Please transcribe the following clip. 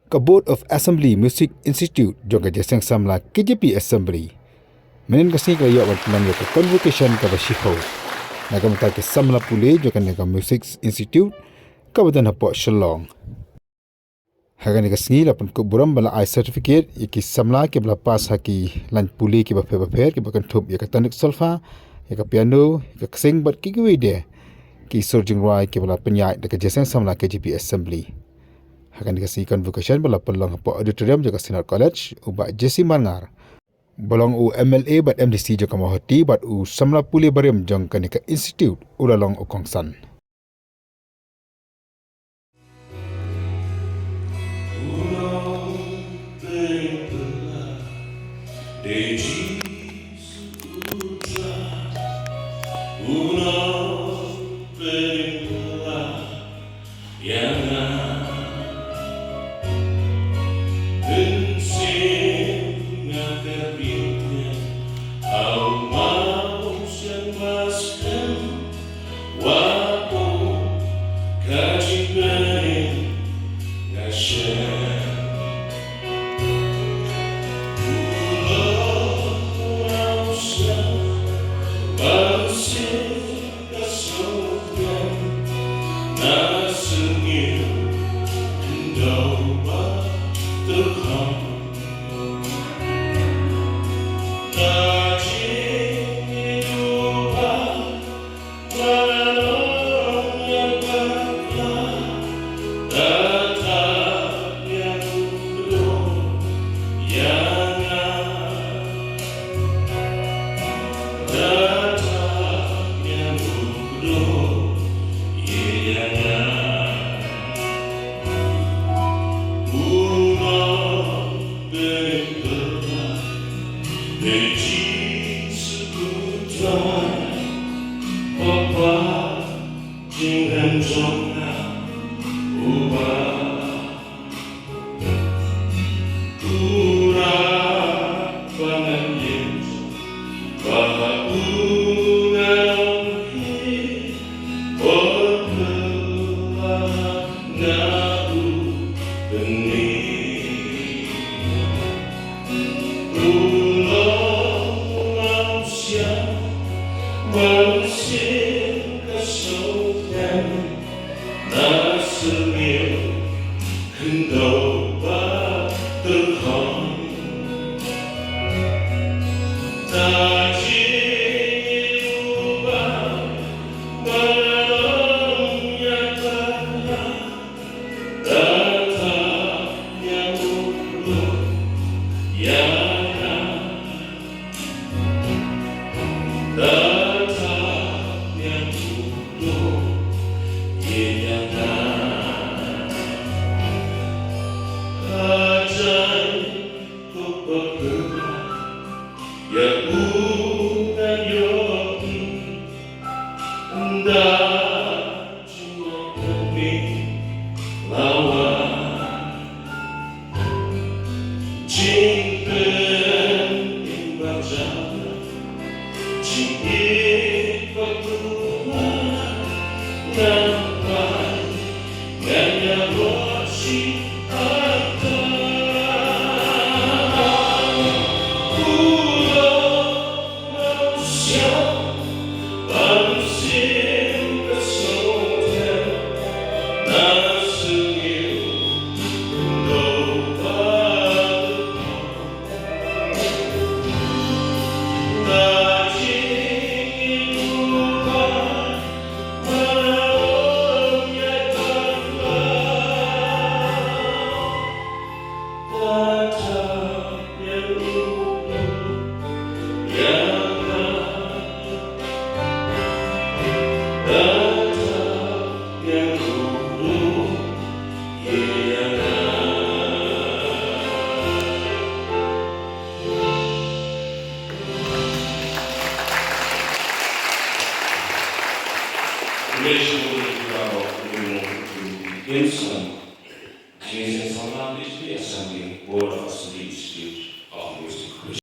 ka Board of Assembly Music Institute jong ka jeseng samla KJP Assembly. Menin kasi ka yawan penang ka convocation ka basiho. Nagamta ke samla pule jong ka Music Institute ka badan hapo Shillong. Hagan ka singi lapan ko buram bala I certificate iki samla ke bala pas haki lan pule ke bafer ke bakan thup ya ka tanik solfa ya ka piano ya ka sing bat ki gwe ki surjing rai ke bala penyai de ka jeseng samla KJP Assembly. Hagan dikasih convocation bala pelong po auditorium jaga Sinar College ubak Jesse Mangar. Bolong u MLA bat MDC jaga mahoti bat u samla puli bariam jong kanika institute ulalong ukongsan. Invece di farlo, dobbiamo